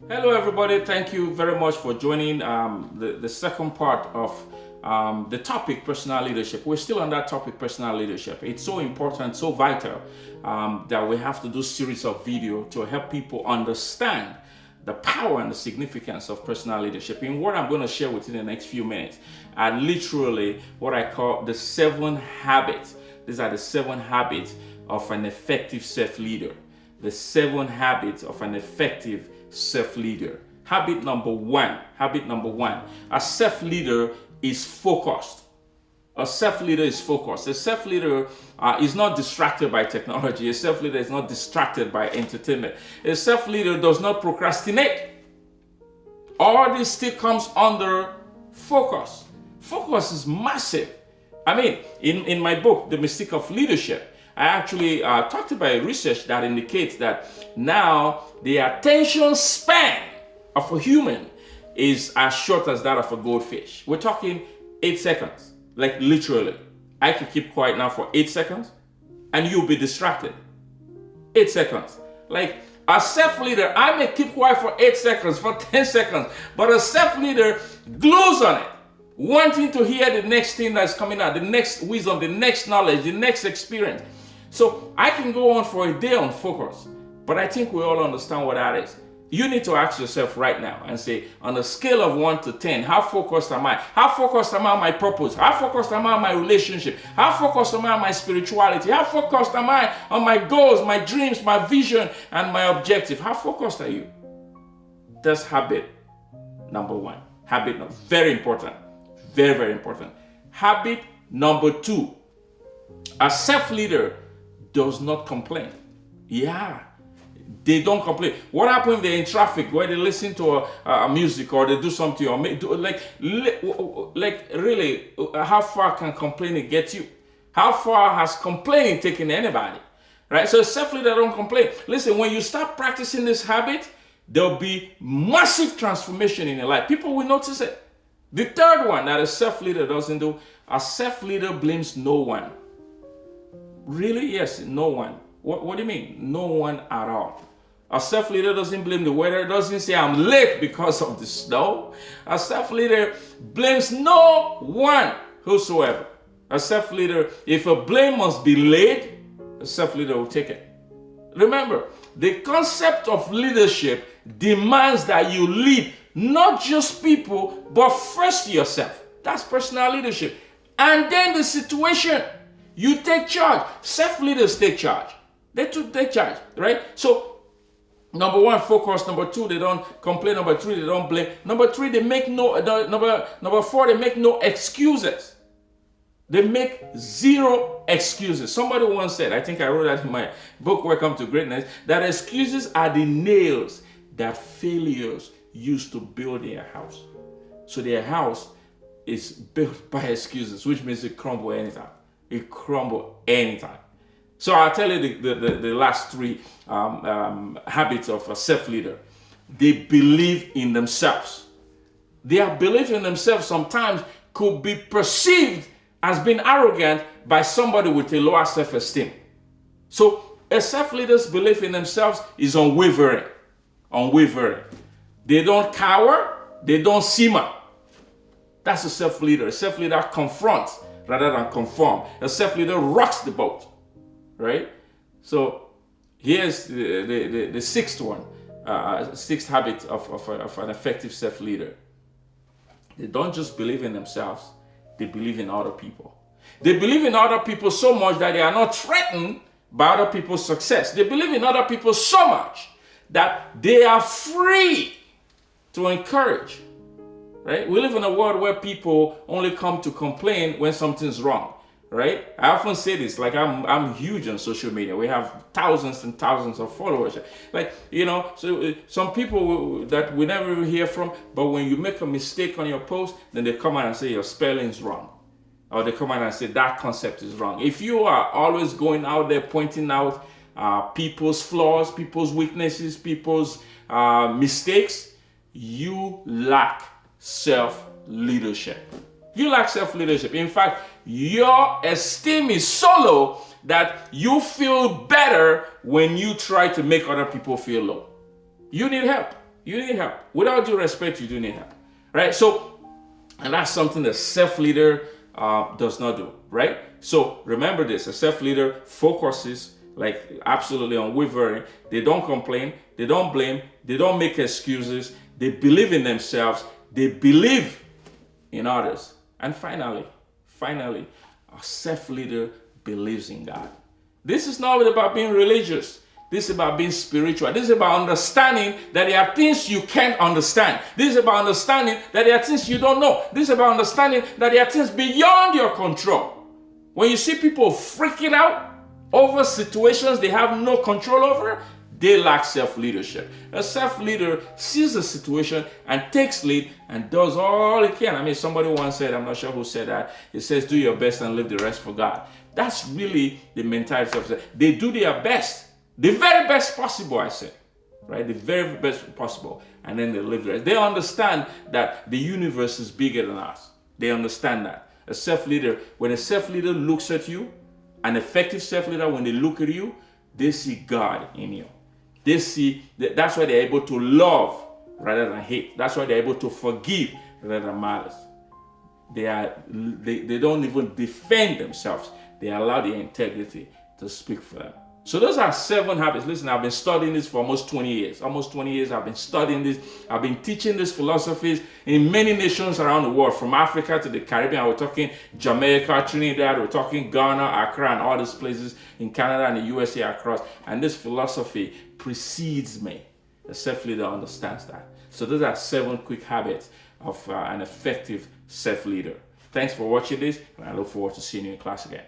Hello, everybody. Thank you very much for joining the second part of the topic personal leadership. We're still on that topic, personal leadership. It's so important, so vital that we have to do series of video to help people understand the power and the significance of personal leadership. In what I'm going to share with you in the next few minutes, are literally what I call the 7 habits. These are the 7 habits of an effective self-leader. The 7 habits of an effective self-leader. Habit number one. A self-leader is focused. A self-leader is focused. A self-leader is not distracted by technology. A self-leader is not distracted by entertainment. A self-leader does not procrastinate. All this still comes under focus. Focus is massive. I mean, in my book, The Mystique of Leadership, I actually talked about research that indicates that now the attention span of a human is as short as that of a goldfish. We're talking 8 seconds, like literally. I can keep quiet now for 8 seconds and you'll be distracted. 8 seconds. Like a self-leader, I may keep quiet for 8 seconds, for 10 seconds, but a self-leader glues on it, wanting to hear the next thing that's coming out, the next wisdom, the next knowledge, the next experience. So I can go on for a day on focus, but I think we all understand what that is. You need to ask yourself right now and say, on a scale of 1 to 10, how focused am I? How focused am I on my purpose? How focused am I on my relationship? How focused am I on my spirituality? How focused am I on my goals, my dreams, my vision, and my objective? How focused are you? That's habit number 1. Very important. Very, very important. Habit number 2. A self-leader does not complain. Yeah, they don't complain. What happens if they're in traffic where they listen to a music or they do something or really, how far can complaining get you? How far has complaining taken anybody? Right? So self-leader don't complain. Listen, when you start practicing this habit, there'll be massive transformation in your life. People will notice it. The third one that a self-leader doesn't do, a self-leader blames no one. Really? Yes, no one. What do you mean? No one at all. A self-leader doesn't blame the weather, doesn't say I'm late because of the snow. A self-leader blames no one whosoever. A self-leader, if a blame must be laid, a self-leader will take it. Remember, the concept of leadership demands that you lead not just people, but first yourself. That's personal leadership. And then the situation. You take charge. Self-leaders take charge. They take charge, right? So, number 1, focus. Number 2, they don't complain. Number 3, they don't blame. Number 3, they make number 4, they make no excuses. They make 0 excuses. Somebody once said, I think I wrote that in my book, Welcome to Greatness, that excuses are the nails that failures use to build their house. So their house is built by excuses, which means it crumble anytime. It crumble anytime. So I'll tell you the last 3 habits of a self-leader. They believe in themselves. Their belief in themselves sometimes could be perceived as being arrogant by somebody with a lower self-esteem. So a self-leader's belief in themselves is unwavering. Unwavering. They don't cower. They don't simmer. That's a self-leader. A self-leader confronts rather than conform. A self-leader rocks the boat, right? So here's the 6th one, 6th habit of an effective self-leader. They don't just believe in themselves, they believe in other people. They believe in other people so much that they are not threatened by other people's success. They believe in other people so much that they are free to encourage. Right? We live in a world where people only come to complain when something's wrong, right? I often say this, like I'm huge on social media. We have thousands and thousands of followers. Like, so some people that we never even hear from, but when you make a mistake on your post, then they come out and say your spelling's wrong. Or they come out and say that concept is wrong. If you are always going out there pointing out people's flaws, people's weaknesses, people's mistakes, you lack self-leadership. You lack self-leadership. In fact, your esteem is so low that you feel better when you try to make other people feel low. You need help. You need help. Without due respect, you do need help, right? So, and that's something the self-leader does not do, right? So remember this: a self-leader focuses like absolutely unwavering. They don't complain, they don't blame, they don't make excuses. They believe in themselves. They believe in others. And finally, a self-leader believes in God. This is not about being religious. This is about being spiritual. This is about understanding that there are things you can't understand. This is about understanding that there are things you don't know. This is about understanding that there are things beyond your control. When you see people freaking out over situations they have no control over, they lack self-leadership. A self-leader sees the situation and takes lead and does all he can. I mean, somebody once said, I'm not sure who said that, it says, do your best and leave the rest for God. That's really the mentality of it. They do their best. The very best possible, I said, right? The very best possible. And then they live the rest. They understand that the universe is bigger than us. They understand that. A self-leader, when a self-leader looks at you, an effective self-leader, when they look at you, they see God in you. They see, that's why they're able to love rather than hate. That's why they're able to forgive rather than malice. They don't even defend themselves. They allow the integrity to speak for them. So those are 7 habits. Listen, I've been studying this for almost 20 years. Almost 20 years I've been studying this. I've been teaching these philosophies in many nations around the world, from Africa to the Caribbean. We're talking Jamaica, Trinidad, we're talking Ghana, Accra, and all these places in Canada and the USA across. And this philosophy precedes me. The self-leader understands that. So those are 7 quick habits of an effective self-leader. Thanks for watching this, and I look forward to seeing you in class again.